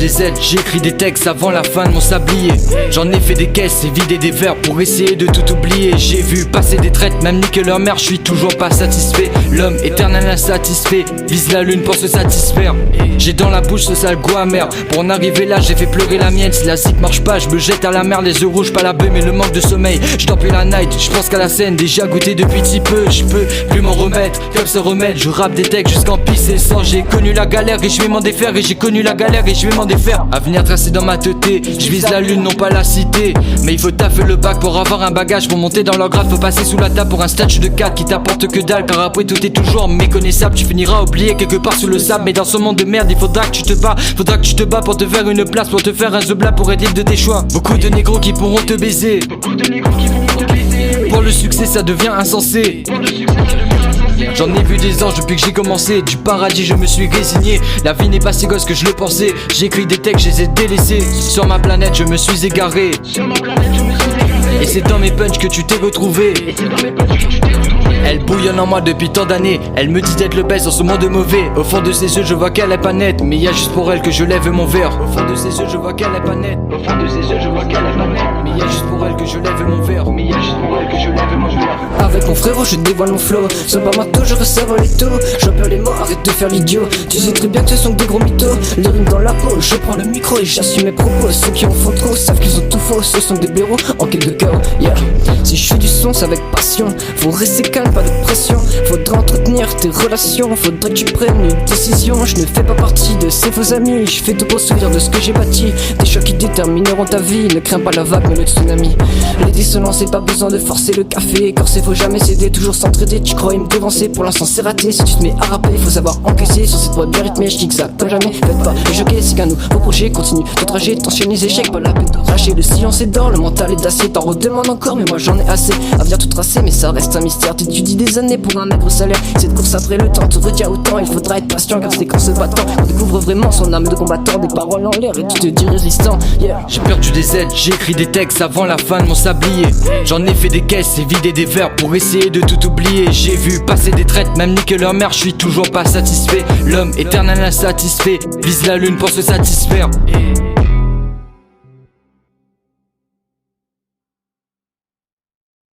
Z, j'écris des textes avant la fin de mon sablier. J'en ai fait des caisses et vidé des verres pour essayer de tout oublier. J'ai vu passer des traites, même niquer leur mère, je suis toujours pas satisfait. L'homme éternel insatisfait, vise la lune pour se satisfaire. J'ai dans la bouche ce sale goût amer. Pour en arriver là, j'ai fait pleurer la mienne. Si la zik marche pas, je me jette à la mer. Les yeux rouges, pas la beuh, mais le manque de sommeil. Je t'en la night, je pense qu'à la scène. Déjà goûté depuis si peu, je peux plus m'en remettre. Comme se remettre, je rappe des textes jusqu'en pisse et sang. J'ai connu la galère et je vais m'en défaire. Et j'ai connu la galère et je vais m'en défaire. Avenir tracé dans ma teuté, je vise la lune, non pas la cité. Mais il faut taffer le bac pour avoir un bagage. Pour monter dans leur grade, faut passer sous la table pour un statut de 4 qui t'apporte que dalle. Car après tout est toujours méconnaissable. Tu finiras oublié quelque part sous le sable. Mais dans ce monde de merde, il faudra que tu te bats. Faudra que tu te bats pour te faire une place, pour te faire un zebla, pour être libre de tes choix. Beaucoup de négros qui pourront te baiser. Pour le succès ça devient insensé. J'en ai vu des anges depuis que j'ai commencé. Du paradis je me suis résigné. La vie n'est pas si gosse que je le pensais. J'écris des textes, je les ai délaissés. Sur ma planète je me suis égaré. Et c'est dans mes punchs que tu t'es retrouvé. Elle bouillonne en moi depuis tant d'années. Elle me dit d'être le best dans ce monde mauvais. Au fond de ses yeux je vois qu'elle est pas nette. Mais y'a juste pour elle que je lève mon verre. Au fond de ses yeux je vois qu'elle est pas nette. Au fond de ses yeux je vois qu'elle est pas nette. Mais y'a juste pour elle que je lève mon verre. Mais y'a juste pour elle que je lève mon verre. Avec mon frérot je dévoile mon flow. C'est pas moi je resserre les taux. J'en perds les mots, arrête de faire l'idiot. Tu sais très bien que ce sont des gros mythos. Les rimes dans la peau, je prends le micro et j'assume mes propos. Ceux qui en font trop savent qu'ils ont tout faux. Ce sont des blaireaux en quête de chaos, yeah. Si je fais du son c'est avec passion. Faut rester calme, pas de pression. Faudra entretenir tes relations. Faudrait que tu prennes une décision. Je ne fais pas partie de ces faux amis. Je fais te construire de ce que j'ai bâti. Des chocs qui détermineront ta vie. Ne crains pas la vague mais le tsunami. Les dissonances, c'est pas besoin de forcer le café. Corset faut jamais céder, toujours s'entraider. Tu croyais me devancer, pour l'instant c'est raté. Si tu te mets à rapper, faut savoir encaisser. Sur cette voie bien rythmée, je dis que ça comme jamais. Faites pas les choquer, c'est qu'un nous vos projets. Continue de trajet, tensionne les échecs. Pas la peine de racher, le silence est d'or. Le mental est d'acier, t'en redemandes encore. Mais moi j'en ai assez, à venir tout tracer. Mais ça reste un mystère, t'étudies des années pour un maigre salaire. Cette course après le temps te retient autant. Il faudra être patient car c'est qu'en se battant on découvre vraiment son âme de combattant. Des paroles en l'air et tu te dis résistant, yeah. J'ai perdu des aides, j'écris des textes avant la fin de mon sablier. J'en ai fait des caisses et vidé des verres pour essayer de tout oublier. J'ai vu passer des traites, même niquer leur mère, je suis toujours pas satisfait. L'homme éternel insatisfait, vise la lune pour se satisfaire.